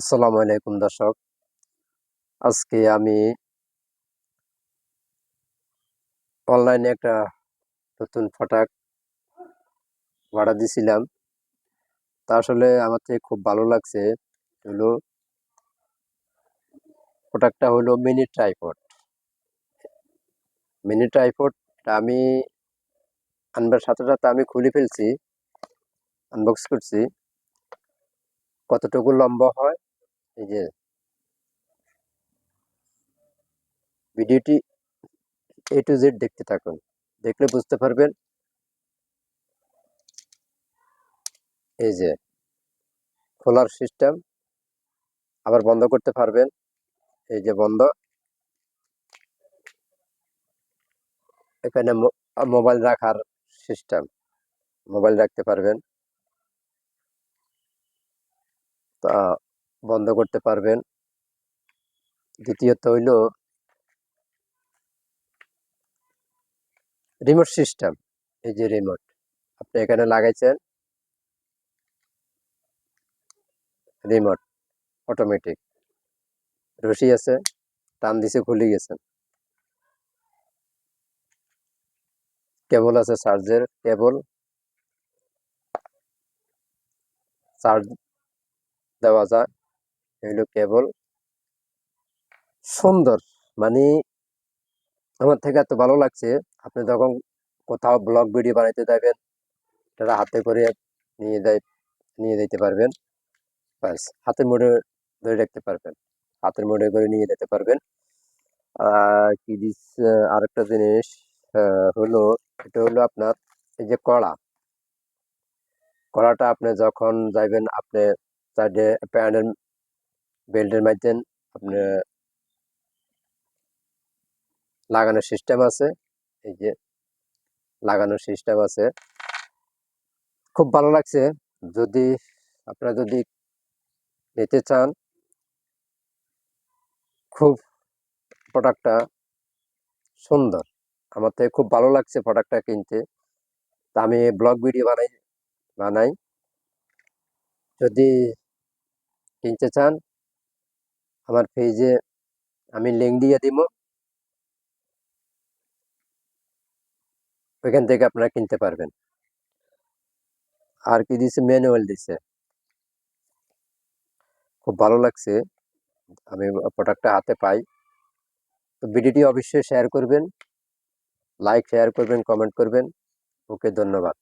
আসসালামু আলাইকুম দর্শক। আজকে আমি অনলাইনে একটা নতুন প্রোডাক্ট অর্ডার দিছিলাম। তা আসলে আমার থেকে খুব ভালো লাগছে। হলো প্রোডাক্টটা হলো মিনি ট্রাইপড। মিনি ট্রাইপডটা আমি আনবার সাথে সাথে আমি খুলে ফেলছি, আনবক্স করছি। কতটুকু লম্বা হয় এই যে ভিডিওটি A to Z দেখতে থাকুন। দেখলে বুঝতে পারবেন। এই যে খোলার সিস্টেম, আবার বন্ধ করতে পারবেন। এই যে বন্ধ। এখানে মোবাইল রাখার সিস্টেম, মোবাইল রাখতে পারবেন। তা বন্ধ করতে পারবেন। দ্বিতীয়ত হইল রিমোট সিস্টেম। এই যে রিমোট আপনি এখানে লাগাইছেন, রিমোট অটোমেটিক রশি আছে, টান দিছে খুলে গেছেন। কেবল আছে, চার্জের কেবল, চার্জ দেওয়া যায়। এগুলো কেবল সুন্দর, মানে আমার থেকে এত ভালো লাগছে। আপনি যখন কোথাও ব্লগ ভিডিও বানাইতে যাবেন, এটা হাতে করে নিয়ে যেতে পারবেন। ব্যাস হাতের মুঠে ধরে রাখতে পারবেন, হাতের মুঠে করে নিয়ে যেতে পারবেন। কি দিচ্ছে আরেকটা জিনিস, হলো এটা হলো আপনার এই যে কড়াটা আপনি যখন যাইবেন, আপনি সাইডে প্যান্টের বেল্টের মাধ্যমে আপনি লাগানোর সিস্টেম আছে। এই যে লাগানোর সিস্টেম আছে, খুব ভালো লাগছে। যদি আপনারা যদি নিতে চান, খুব প্রোডাক্টটা সুন্দর, আমার থেকে খুব ভালো লাগছে প্রোডাক্টটা কিনতে। তা আমি ব্লগ ভিডিও বানাই। যদি কিনতে চান, আমার পেজে আমি লিঙ্ক দিয়ে দিব, ওইখান থেকে আপনারা কিনতে পারবেন। আর কি দিছে, ম্যানুয়াল দিছে, খুব ভালো লাগছে। আমি প্রোডাক্টটা হাতে পাই। তো ভিডিওটি অবশ্যই শেয়ার করবেন, লাইক শেয়ার করবেন, কমেন্ট করবেন। ওকে, ধন্যবাদ।